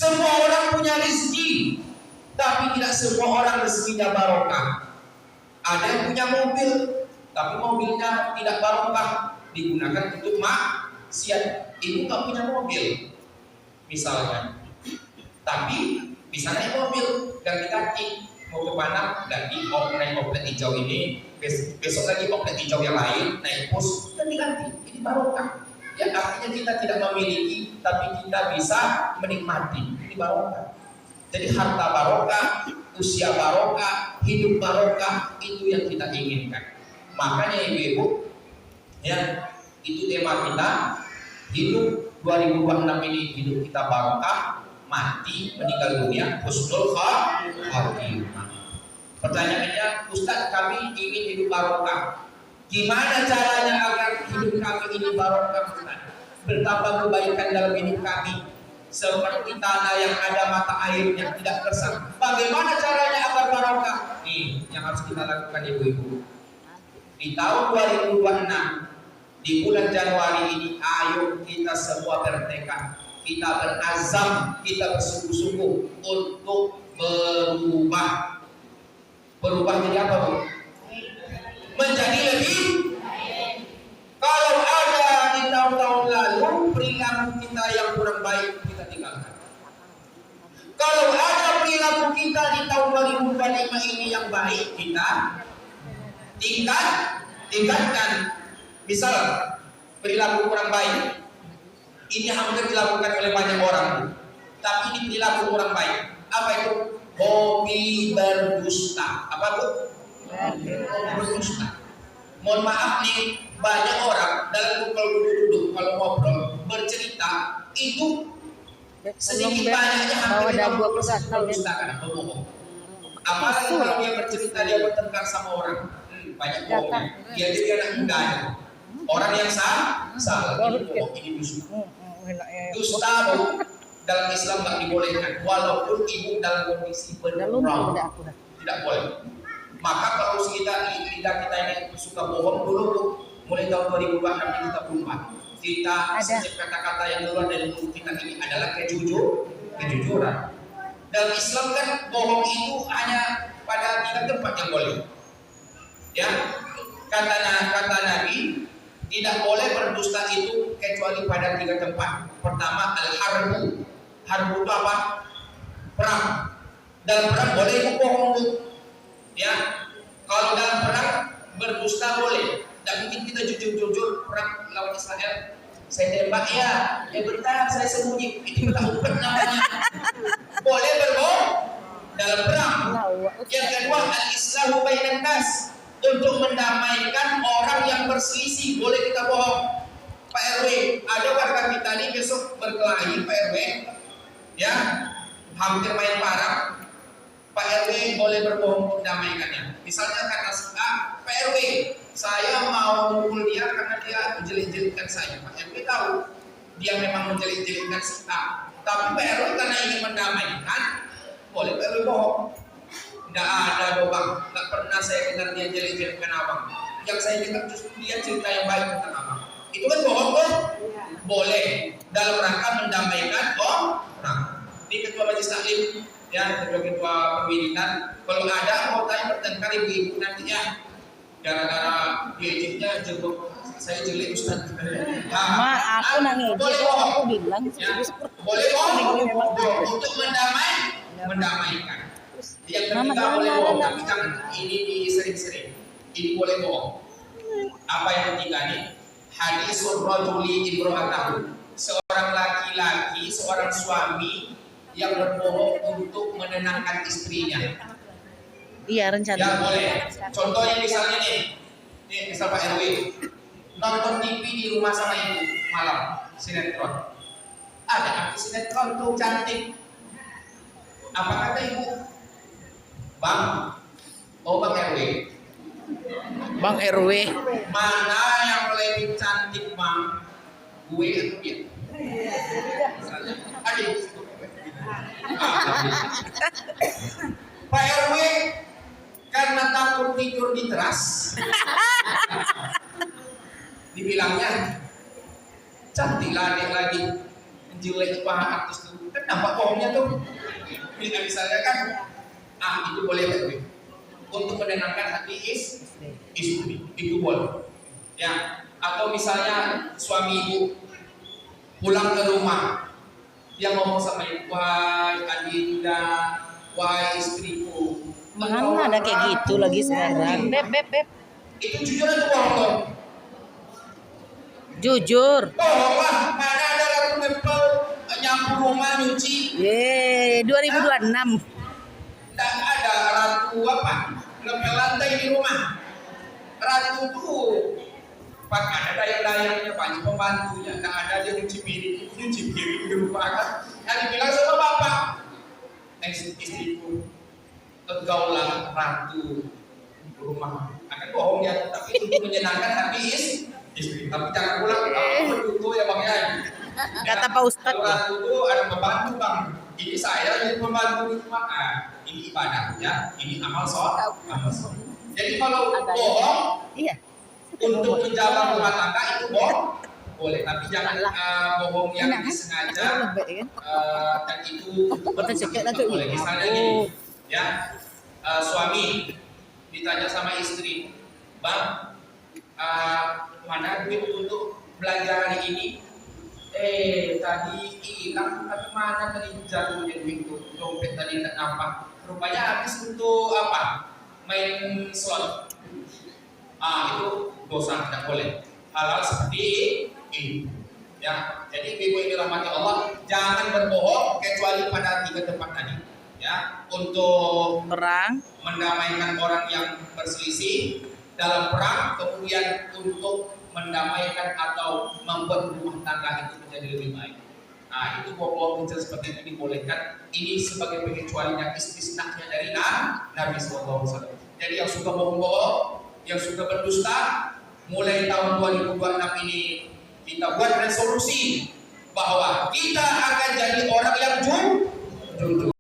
Semua orang punya rezeki, tapi tidak semua orang rezekinya barokah. Ada yang punya mobil, tapi mobilnya tidak barokah, digunakan untuk maksiat. Ibu nggak punya mobil, misalnya, tapi bisa naik mobil ganti-ganti, mau kemana ganti, naik oplet hijau ini, besok lagi oplet hijau yang lain, naik bus ganti-ganti. Ini barokah. Ya artinya kita tidak memiliki, tapi kita bisa menikmati. Ini barokah. Jadi harta barokah, usia barokah, hidup barokah, itu yang kita inginkan. Makanya ibu-ibu, ya itu tema kita. Hidup 2026 ini hidup kita barokah, mati meninggal dunia husnul khatimah. Pertanyaannya, Ustaz, kami ingin hidup barokah. Gimana caranya agar hidup kami ini barokah, Ustaz? Bertambah kebaikan dalam hidup kami, seperti tanah yang ada mata airnya tidak gersang. Bagaimana caranya agar barokah? Nih yang harus kita lakukan ibu-ibu. Di tahun 2026, di bulan Januari ini, ayo kita semua bertekad, kita berazam, kita bersungguh-sungguh untuk berubah. Berubah jadi apa, Bu? Menjadi lebih. Kalau ada di tahun-tahun lalu perilaku kita yang kurang baik, kita tinggalkan. Kalau ada perilaku kita di tahun 2025 ini yang baik, kita tingkatkan. Misal perilaku kurang baik, ini hampir dilakukan oleh banyak orang, tapi ini perilaku kurang baik. Apa itu? Hobi berdusta. Apa Bu? Berdusta. Mohon maaf nih, banyak orang dalam kumpul duduk kalau ngobrol bercerita itu sedikit banyaknya hampir 50% berdusta, kan bohong. Apalagi kalau dia bercerita dia bertengkar sama orang, banyak bohongnya. Dia jadi anak muda. Orang yang salah ini bohong, ini dusta. Dusta Bu, dalam Islam nggak dibolehkan, walaupun ibu dalam kondisi berbohong tidak boleh. Maka kalau lidah kita ini suka bohong dulu, mulai tahun 2026 ini kita berubah. Kita setiap kata-kata yang keluar dari mulut kita ini adalah kejujuran. Dalam Islam kan bohong itu hanya pada 3 tempat yang boleh. Ya, kata Nabi, tidak boleh berdusta itu kecuali pada 3 tempat. Pertama, al-harbu. Harbu itu apa? Perang. Dalam perang boleh itu bohong tuh. Ya, kalau dalam perang berdusta boleh. Tidak mungkin kita jujur-jujur perang lawan Israel. Saya tembak ya, bertahan saya sembunyi. Itu tak umpet namanya. Boleh berbohong dalam perang. Yang kedua, al-islahu bainan nas, untuk mendamaikan orang yang berselisih. Boleh kita bohong. Pak RW, ada warga kita nih besok berkelahi, Pak RW, ya, hampir main parah. Pak RW boleh berbohong untuk mendamaikannya. Misalnya kata si A, Pak RW, saya mau mukul dia karena dia menjelit-jelitkan saya. Pak RW tahu dia memang menjelit-jelitkan si A, tapi Pak RW karena ingin mendamaikan, boleh Pak RW bohong. Tidak ada Bang, nggak pernah saya dengar dia jelit-jelitkan abang. Yang saya dengar justru dia cerita yang baik tentang abang. Itu kan bohong tuh? Boleh dalam rangka mendamaikan orang. Ini ketua majelis taklim, ya, ketua pemilihan. Kalau ada anggota yang bertengkar ibu-ibu nantinya gara-gara gadgetnya jemput saya jelek Ustaz. Aku nangis. Boleh bohong. Aku bilang Ya, boleh bohong untuk mendamaikan. Yang ketiga boleh bohong, tapi jangan ini sering-sering. Ini boleh bohong. Apa yang ketiga nih? Hadisul rajuli imro'atahu. Seorang laki-laki, seorang suami yang berbohong untuk menenangkan istrinya. Iya, rencana. Ya boleh. Contohnya misalnya nih misal Pak RW nonton TV di rumah sama ibu malam, sinetron. Ada artis sinetron tuh cantik. Apa kata ibu? Bang RW. Bang RW. Mana yang lebih cantik Bang? Gue atau dia? Misalnya, ada di situ. Pak RW karena takut tidur di teras, dibilangnya cantiklah adik lagi, jelek banget artis itu. Kan nampak bohongnya tuh. Misalnya kan, itu boleh Pak. Untuk menenangkan hati istri itu boleh. Ya, atau misalnya suami ibu pulang ke rumah, dia ngomong sama ibu, wahai Adinda, wahai istriku. Mana ada kayak gitu lagi sekarang. Beb. Itu jujur atau bohong tuh? Jujur. Bohong lah, mana ada ratu mebel nyapu rumah nyuci. 2026. Tidak ada ratu apa? Ngepel lantai di rumah. Ratu tuh pakai ada dayang-dayangnya, banyak pembantunya. Tidak ada dia nyuci piring di rumah kan. Yang dibilang sama bapak, istriku, engkaulah ratu rumah. Akan bohong ya, tapi untuk menyenangkan hati istri. Tapi jangan pulang itu ya bang ya. Kata Pak Ustadz. Kalau ratu itu ada pembantu bang. Ini saya jadi pembantu di rumah. Ini ibadah ya, ini amal sholat. Jadi kalau bohong, Iya. untuk menjaga rumah tangga itu boleh, tapi jangan bohong yang disengaja. Dan itu boleh. Misalnya gini, ya suami ditanya sama istri, bang, mana duit untuk belanja hari ini? Tadi hilang, tapi mana tadi jatuhnya duit itu? Dompet tadi tak nampak. Rupanya habis untuk apa? Main slot. Itu dosa, tidak boleh. Hal-hal seperti ini. Ya, jadi ibu ini rahmati Allah, jangan berbohong kecuali pada 3 tempat tadi. Ya, untuk Perang. mendamaikan orang yang berselisih dalam perang, kemudian untuk mendamaikan atau membuat rumah tangga itu menjadi lebih baik. Itu bohong kecil seperti itu dibolehkan. Ini sebagai pengecualian istisnanya dari Nabi SAW. Jadi yang suka bohong-bohong, yang suka berdusta, mulai tahun 2026 ini kita buat resolusi bahwa kita akan jadi orang yang jujur.